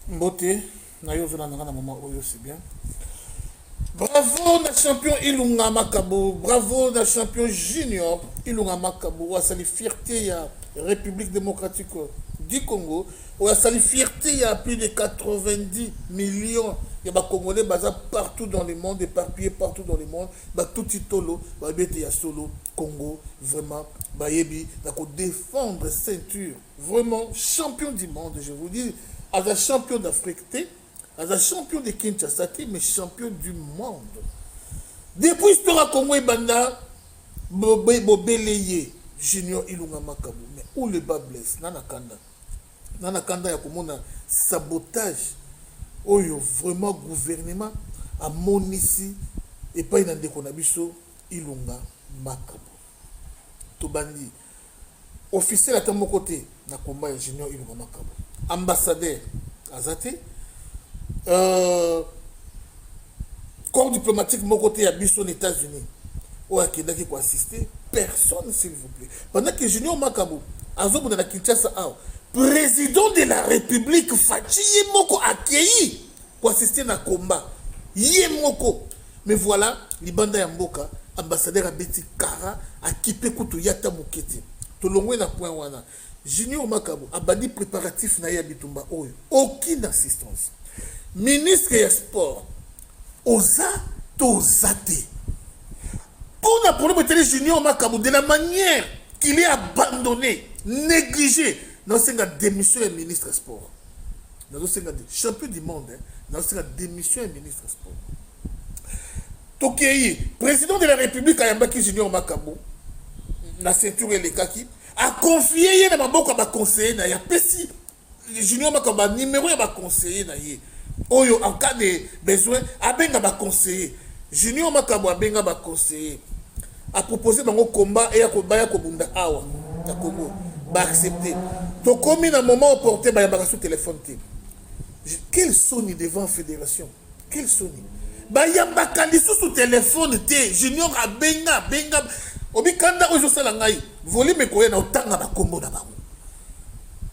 Mbote, nayo zona na moment oyo c'est bien. Bravo na champion Ilunga Makabo, bravo na champion junior Ilunga Makabo, wa sali fierté ya République démocratique du Congo, wa sali fierté il y a plus de 90 millions ya ba Congolais baza partout dans le monde, éparpillés partout dans le monde, ba tout titolo, ba bete ya solo Congo, vraiment ba yebi na ko défendre ceinture, vraiment champion du monde, je vous dis, à champion d'Afrique, à champion de Kinshasa, mais champion du monde. Depuis l'histoire Congo et Banda, Bobeleye, Junior Ilunga Makabo, mais où le bas blesse, Nana Kanda. Nana Kanda, il y a un sabotage. Oh, vraiment, gouvernement, à mon ici, et pas une déconabiso, Ilunga Makabo. Tobandi. Officiel à mon côté, na combat Junior Ilunga Makabo. Ambassadeur, Azate. Corps diplomatique mon côté à Bisson aux États-Unis ou à Kenda qui assister personne s'il vous plaît pendant que Junior Makabo azobo na Kinshasa président de la République Fachi Yemoko accueilli pour assister na combat Yemoko mais voilà libanda ya mboka ambassadeur Abeti Kara a kipe kutu yata moketi to longwe na point wana Junior Makabo abandi préparatif na ya bitumba oyo aucune assistance. Ministre des Sports, Oza Tozate. Pour la problème de Junior Makabo, de la manière qu'il est abandonné, négligé, dans ce cas démission du ministre des Sports. Dans ce cas champion du monde, dans ce cas démission du ministre des Sports. Tokei, président de la République Ayambaki Junior Makabo, la ceinture et les kaki, a confié à Maboko à conseiller, il y a Pessi, Junior Makabo, numéro à conseiller, Oyo, en cas de besoin, abenga ba conseiller. Junior Makabo abenga ba conseiller. A proposé bango combat et a kobaya kobunda awa na Congo. Ba accepter. To komi na moment opportun ba yamba sur téléphone té. Quel soni devant la fédération? Quel soni? Ba yamba kandi sous téléphone té. Junior abenga obi kanda ojo sala ngai. Volume ko na otanga ba kombo na bango.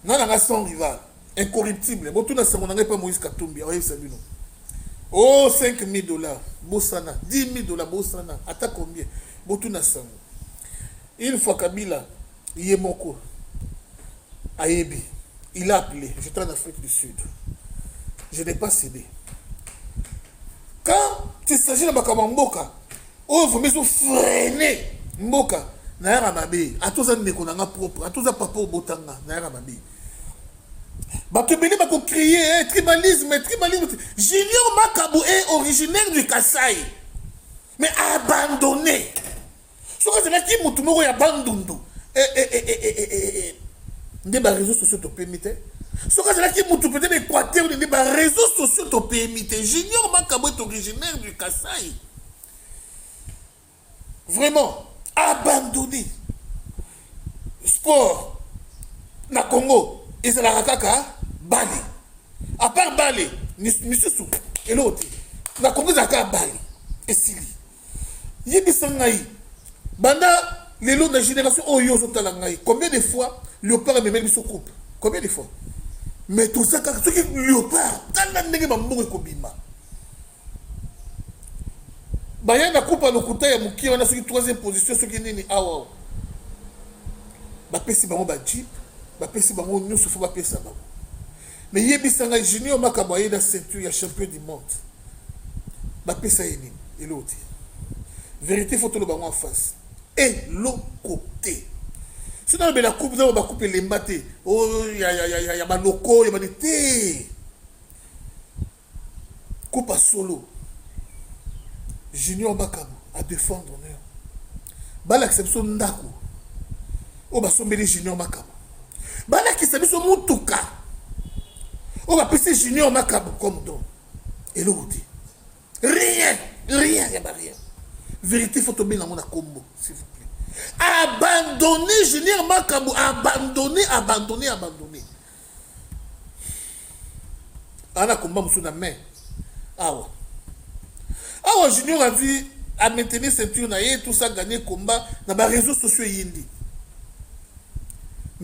Na nga sans rival. Incorruptible. Bon, tout n'a pas Moïse Katumbi. Oh, $5,000. Bossana. $10,000. Bossana. Attends combien? Bon, tout n'a une fois Kabila, Yemoko, Ayebi, il a appelé. J'étais en Afrique du Sud. Je n'ai pas cédé. Quand il s'agit de Makamamboka, oh, vous me freiner. Mboka, Naira Mabe, à tous les gens propre, à tous les papas au Botanga, Naira Mabe. Bakebele bako crier tribalisme. Junior Makabo est originaire du Kasaï. Mais abandonné. Ce que c'est là qui moutumoro ya bandundu. Des réseaux sociaux te permettent. Ce que c'est là qui moutou peut-être Équateur des réseaux sociaux te permettent. Junior Makabo est originaire du Kasaï. Vraiment abandonné. Sport na Congo. Et c'est la rakaka, Bali. À part Bali, monsieur Sou, et l'autre, la Congo Zaka Bali, et Sili. Yebisangaï, Banda, les lots de la génération Oyo Zotalangaï, combien de fois Léopard et Mémel se coupe? Combien de fois? Mais tout ça, ce qui est Léopard, tant d'années Mambo et Kobima. Baya na coupe à l'Okuta et Mouki, on a sur la troisième position, ce qui est né à Awa. Bapesi Bango Badjip. Mais Yebisanga Junior Makabo est la ceinture, il y a champion du monde. Bapesa Yeni, et l'autre. Vérité, il faut tout le bango en face. Et l'autre côté. Si on a la coupe, on va couper les matés. Oh, il y a ma loco, il y a des thé. Coupe à solo. Junior Makabo à défendre honneur. Bal acception Ndako. Oh, bah, sommeli Junior Makabo. Bala qui s'habille sur Moutouka. On va passer Junior Makabo comme don. Et l'autre. Rien. Il n'y a pas rien. Vérité, il faut tomber dans mon combo, s'il vous plaît. Abandonner Junior Makabo. Abandonner. Ana combat sur la main. Awa Junior a vu à maintenir ceinture tout ça gagner combat dans les réseaux sociaux yindi.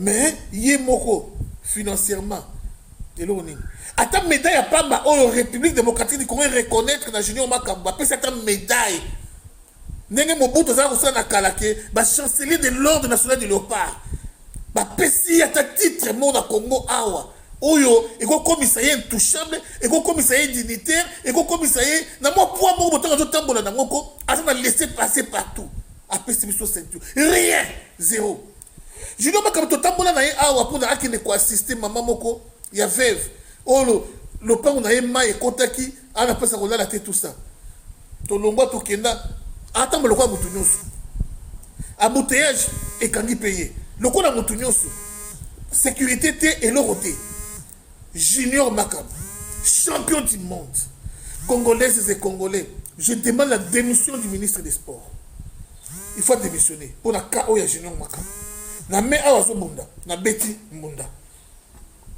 Mais Yemoko financièrement Et là, on est. Attends, médaille à Pamba, oh, République démocratique du Congo, reconnaître dans Junior Makamba, puis cette médaille. Nenge Mobutu za kusana na kalake, ba chancelier de l'ordre national du léopard. Ba pesi ata titre mon na Congo awa. Oyo, eko commissaire intouchable, eko commissaire dignitaire, eko commissaire na mo poids mo boto zo tambola na ngoko, asa na laisser passer partout. Après c'est biso ceinture. Rien, zéro. Junior Makamba to tambola na ye awa pour na akine ko assister maman moko, ya veuve. Oh le pango na ye ma e kontaki, ana pesa ko la tête tout ça. To longwa to kenda attends, le quoi Moutouniosu. Embouteillage et quand il paye. Le quoi Moutouniosu. Sécurité T et l'oroté. Junior Makamba. Champion du monde. Congolaises et Congolais. Je demande la démission du ministre des Sports. Il faut démissionner. Pour la KO ya Junior Makamba. Na me awazo Munda. Na Betty Munda.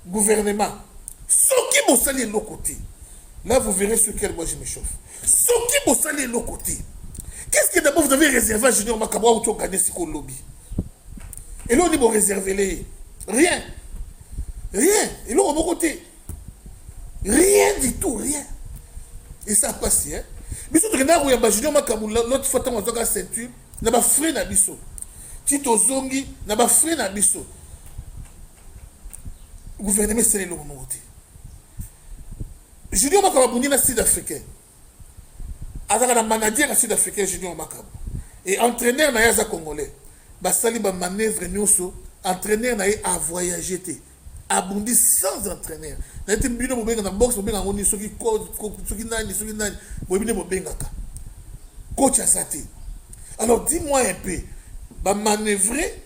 Gouvernement. Ce qui vous salue de l'autre côté. Là, vous verrez sur quel bois je me chauffe. Ce qui vous salue de l'autre côté. Qu'est-ce que d'abord vous avez réservé à Junior Makamba ou tu as gagné ce lobby? Et là, on dit bon, réservez-les. Rien. Rien. Et là, on va côté. Rien du tout, rien. Et ça passe, hein. Mais surtout que là, où il y a Junior Makamba, l'autre fois, on a ceinture, on a frein à biso. Tito Zongi, on a frein à biso. Le gouvernement, c'est le côté. Junior Makamba, on est sud-africain. Avec la manager sud-africain Junior Makamba et entraîneur na yaza congolais basali ba manœuvre nyoso entraîneur na a voyager té abundi sans entraîneur na été bino mobenga na box mobenga ngoni soki nani bobine mobenga ka coach asati. Alors dis-moi un peu ba manœuvrer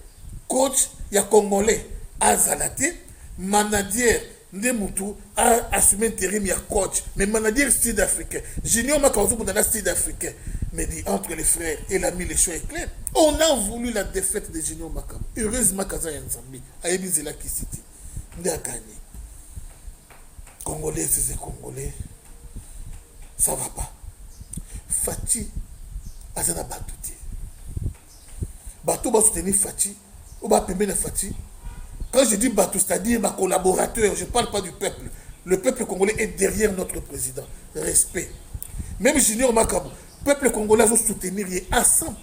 coach ya congolais azalate manager Ndemutu a assumé intérim ya coach, mais manager sud-africain. Junior Makamba dans la sud-africain. Mais dit entre les frères et l'ami, les choix est clair. On a voulu la défaite de Junior Makamba. Heureusement, Kaza Yanzambi a émis la qui cité. On a gagné. Congolais, c'est Congolais. Ça va pas. Fati, Azana Batouti. Batou va soutenir Fati. Ou va payer Fati. Quand je dis Batou, c'est-à-dire ma collaborateur, je ne parle pas du peuple. Le peuple congolais est derrière notre président. Respect. Même Junior Makamba, le peuple congolais va soutenir à 100%.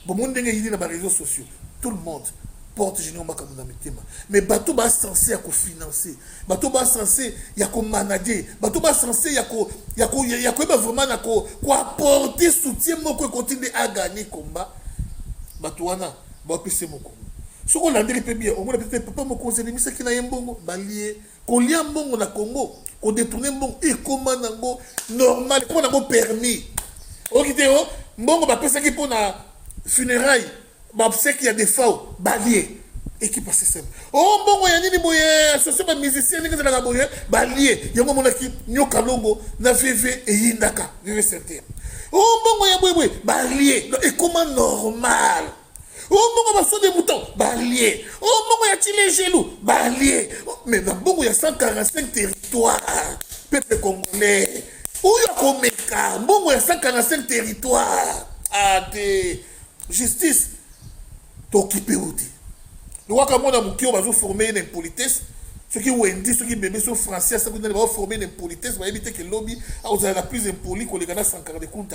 Bon, mon dernier idée dans les réseaux sociaux, tout le monde porte Junior Makamba dans mes thèmes. Mais Batou va censé financer. Batou va censé manager. Batou va censé vraiment apporter soutien pour continuer à gagner le combat. Batou wana va pisser mon combat. Ce qu'on a dit, bien, on a peut-être pas me conseiller, mais c'est qu'il y a un bon balier, qu'on y a un bon na Congo, qu'on détourne un bon et comment nango normal, qu'on a un permis. Ok, Théo, bon, on va penser qu'il pour na funérailles, bah c'est qu'il y a des faux balier. Et qui passe ça. Oh bon, il y a ni boye, associé à musicien, ni que la boye, balier. Il y a un moment qui nyoka longo, na VV et yindaka, VV certain. Oh bon, il y a boye, balier. Et comment normal. Oh, bon, on va des moutons, balier. Oh, bon, il y a tiré genoux, balier. Mais bon, il y a 145 territoires. Peuple congolais. Où il y a Komeka. Bon, il y a 145 territoires. Ah, des justice. T'occupes où tu? Le roi Kamona Moukio va vous former une impolitesse. Ceux qui ont dit, ceux qui bébés sont français, ça va former une impolitesse, va éviter que le lobby a la plus impoli qu'on les gagne sans caractère de compte.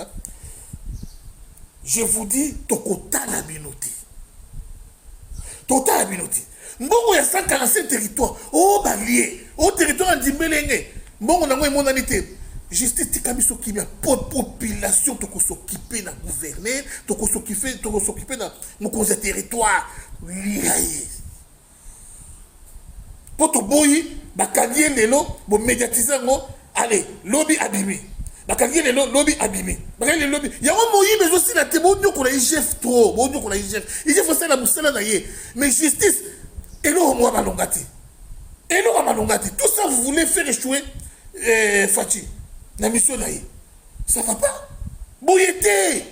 Je vous dis, Tokota la minoti. Total Abinoti. Mbongo ya 145 territoires. Oh, balier. Oh, territoire en Dimbelenge. Mbongo na mon anité. Justice Tikabiso qui vient pour population, toko s'occuper na gouverner, toko s'occuper na mon conseil territoire. Liaye. Poto boyi, bakadier lelo, bo médiatiser ngo, allez, lobby abîmé. Bakadier lelo, lobby abîmé. Bakadier lobby. Il y a un moyen, mais aussi la témoin, nous qu'on a IGF trop, bon, nous qu'on a IGF. IGF faut ça la moussala na yé. Mais justice, et l'eau moi malongati. Et l'eau malongati. Tout ça, vous voulez faire échouer Fati. La mission là, ça va pas. Boyété.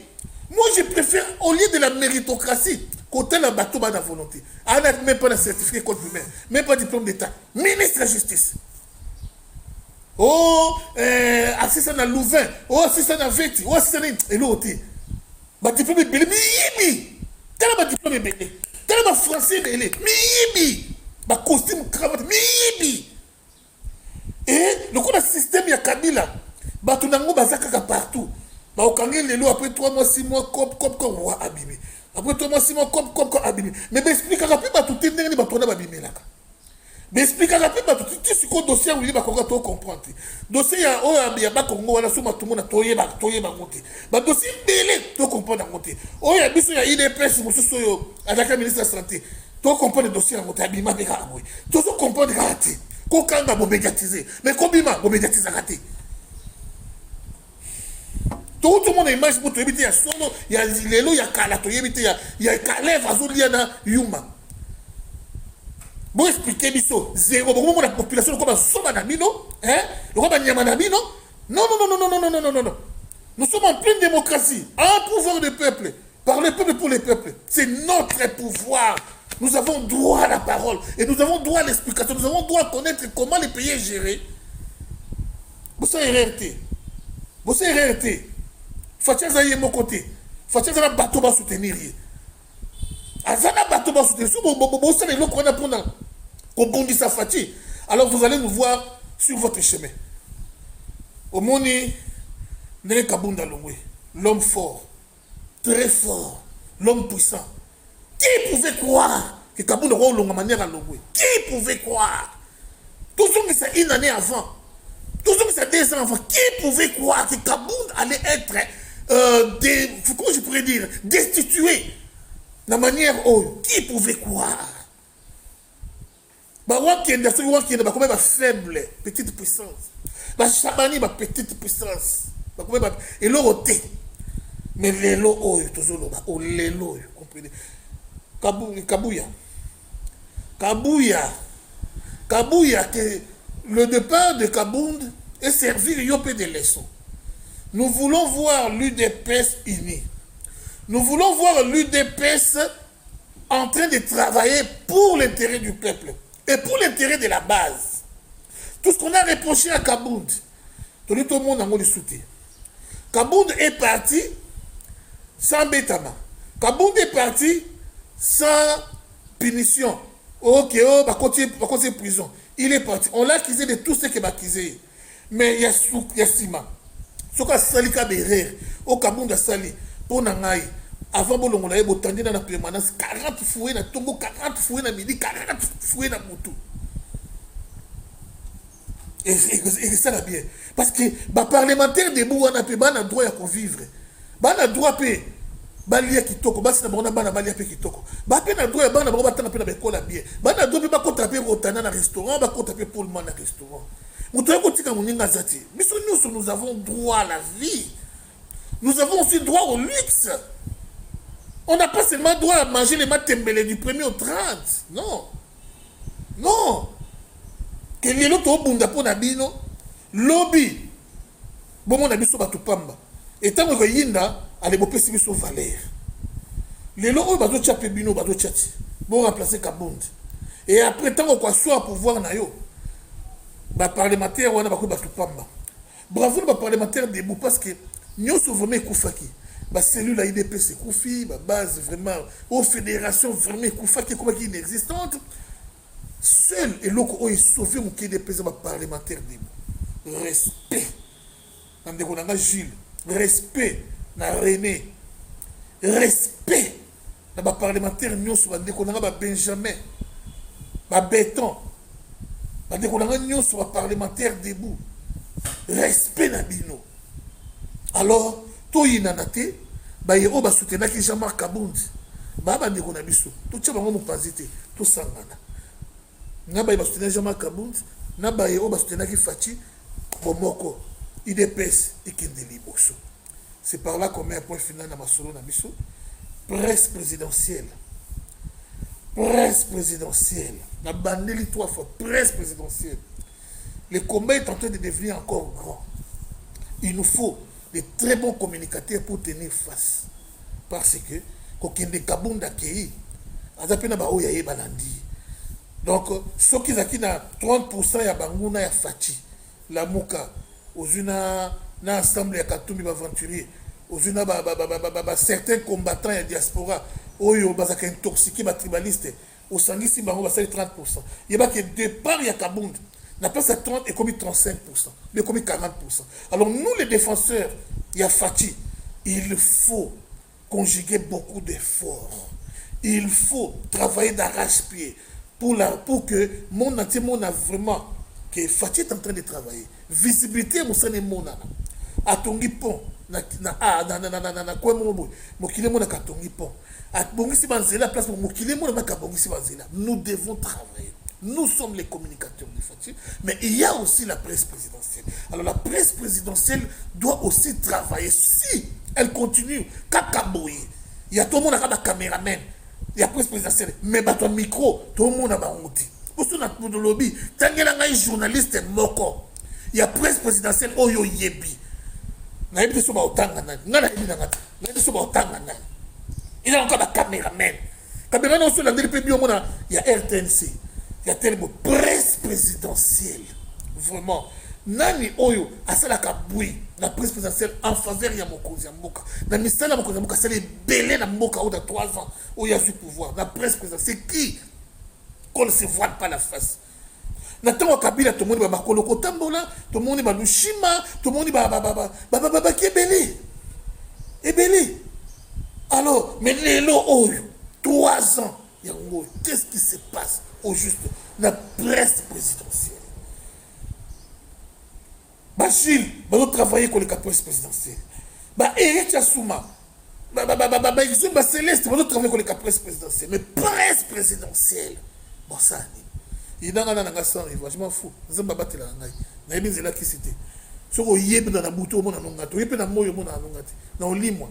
Moi, je préfère, au lieu de la méritocratie, côté la bateau de la volonté. On n'a même pas de certificat contre lui-même, même pas de diplôme d'État. Ministre de la Justice. Oh, assistant à Louvain. Oh, assistant à Veti. Oh, assistant à l'autre. Ma diplôme est belé. Mais yibi. Tellement ma diplôme est belé. Tellement ma français est belé. Mais yibi. Ma costume, cravate. Mais yibi. Kabila bato nango bazaka partout ba okangi lelo après 3 mois 6 mois cop wa abimi après 3 mois 6 mois cop abimi mais explique ka pe bato tendenge bato na babimelaka mais explique ka pe bato tu siko dossier où il ba konga to comprendre dossier ya ba kongo wala suma tout monde toyeba ngote ba dossier belé to comprendre ngote ya biso ya IDPS mususu yo ataka ministre de la santé to comprendre dossier ngote abima beka aboy to comprendre ka ti ko kanga bo médiatiser mais kobima bo médiatiser ka ti tout le monde image pour te dire sono ya lelo ya kala to yebite ya kalève azolia na yuma bon expliquer biso zéro bon la population comme soba na bino hein le comme nyama na bino non nous sommes en pleine démocratie un pouvoir du peuple par le peuple pour le peuple c'est notre pouvoir nous avons droit à la parole et nous avons droit à l'explication nous avons droit à connaître comment le pays est géré vous savez RRT Fatia Zaye mon côté. Fatia Zana bateau va soutenir. Azana bateau va soutenir. Si vous savez le qu'on a pour qu'on bondit sa Fati, alors vous allez nous voir sur votre chemin. Au Moni, Nene Kabunda Longwe, l'homme fort, très fort, l'homme puissant. Qui pouvait croire que Kabunda aura une manière à Longwe? Qui pouvait croire? Tout ce qui c'est une année avant, tout ce qui c'est 2 ans avant, qui pouvait croire que Kabunda allait être comment je pourrais dire, destitué de manière qui pouvait croire faible petite puissance Chabani petite puissance et l'autre mais l'élo toujours l'élo comprenez Kabouya que le départ de Kabound est servi de leçons. Nous voulons voir l'UDPS unie. Nous voulons voir l'UDPS en train de travailler pour l'intérêt du peuple et pour l'intérêt de la base. Tout ce qu'on a reproché à Kabound, tout le monde a le soutien. Kabound est parti sans Betama. Kabound est parti sans punition. Ok, va continuer prison. Il est parti. On l'a accusé de tout ce qu'il m'a accusé. Mais il y a Sima. Ce que Salika Berer, au Kabound a sali, pour Nangaï, avant Bolongo, on a botandier dans la permanence, 40 fouets dans Tombo, 40 fouets dans Midi, 40 fouets dans Moutou. Et ça va bien. Parce que les parlementaires de Bouana, ils ont droit à vivre. Ils ont droit à balia kitoko basi na bona bana balia pe kitoko ba pe na droit bana ba tana pe na bekola bien bana droit ba ko taper rotana na restaurant ba ko taper pour le man na restaurant muto ko tika muninga zati biso nous avons droit à la vie nous avons aussi droit au luxe on n'a pas seulement droit à manger les matembele du 1er au 30 non que les autres bunda po na bino lobby bon na biso batu pamba et tant que yinda allez bopesi biso valeur les locaux bazo tchape bino bazo tchati bon remplacer Kabound et après tant qu'on soit pouvoir na yo ba parlementaire wana bako batu pamba bravo ba parlementaire debout parce que nous vraiment kufaki ba cellule la IDPS kufi ba base vraiment aux fédérations vraiment kufaki comme qui inexistante seul et loko est sauvé mon qui IDPS ba parlementaire debout respect ande ko nanga Gilles respect na René respect na ba parlementaire nyonso bande ko nanga ba Benjamin ba Béton bande ko nanga nyonso ba parlementaire debout respect na bino alors to yinanate ba yero ba soutenaki Jean-Marc Kabound ba bande ko na biso to tcha bango mopazite to sangana na ba soutenaki Jean-Marc Kabound na ba yero ba soutenaki Fachi bomoko IDPS ikende liboso. C'est par là qu'on met un point final dans ma solo na biso. Presse présidentielle. Presse présidentielle. La bandeli 3 fois. Presse présidentielle. Le combat est en train de devenir encore grand. Il nous faut de très bons communicateurs pour tenir face. Parce que, quand on est Kabound accueilli, on a pas de balandi. Donc, ceux qui ont 30% ya banguna ya Fachi, la Mouka, aux una na ensemble ya Katumbi aventurier aux una certains combattants ya diaspora oyo bazaka intoxiqué ba tribaliste au sangisi bango basali 30% yeba que départ ya Kabound La place à 30 est comme 35%, mais comme 40%. Alors nous, les défenseurs, il y a Fati, il faut conjuguer beaucoup d'efforts. Il faut travailler d'arrache-pied pour que mon entier, mon a vraiment, que Fati est en train de travailler. Visibilité, mon sang est mon âme. À Tongi Pont, nous devons travailler. Nous sommes les communicateurs de Fati, mais il y a aussi la presse présidentielle. Alors la presse présidentielle doit aussi travailler. Si elle continue, il y a tout le monde qui a des caméramen, il y a la presse présidentielle, mais ton micro, tout le monde a des outils. Pour ce qui est lobby, tant qu'il y a un journaliste moko, il y a la presse présidentielle, oyo yebi. Il y a encore des caméramen. Caméramen aussi, il y a RTNC. Il y a tellement de presse présidentielle. Vraiment. Nani Oyo, à ça la kaboui, la presse présidentielle en faveur de Mokozi Mboka. Dans le ministère de Mokozi Mboka, c'est les belés de Mboka ou de 3 ans où il y a ce pouvoir. La presse présidentielle, c'est qui qu'on ne se voile pas la face. Nathan Kabila, tout le monde va Koloko Tambola, tout le monde va Lushima, tout le monde va qui est belé. Et belé. Alors, mais les lots, 3 ans, qu'est-ce qui se passe au juste la presse présidentielle? Bachil, nous travaillons avec la presse présidentielle. Eric Assouma, Céleste, nous travaillons avec la presse présidentielle. Mais presse présidentielle, bon ça, il y a un sans rival, je m'en fous. Je ne vais pas battre la langue. Je vais dire qui c'était. Si vous avez un bouton, vous avez un moyo, vous avez un moi.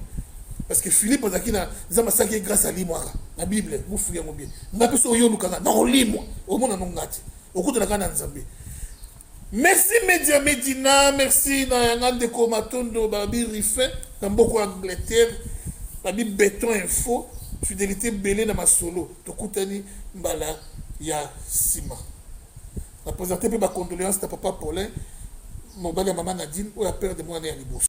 Parce que Philippe a dit que grâce à l'immoire, la Bible, vous fouillez bien. Vous avez besoin de non, l'immoire, au monde en Ongati, au cours de la Ghana Zambie. Merci Média Médina, merci Nayangande Komatondo, Babi Riffet, dans beaucoup d'Angleterre, Babi Béton Info, Fidélité Belé dans ma solo, Tokutani Mbala Ya Sima. La présenté ma condoléance à papa Paulin, mon bel maman Nadine, ou la père de moi à Libos.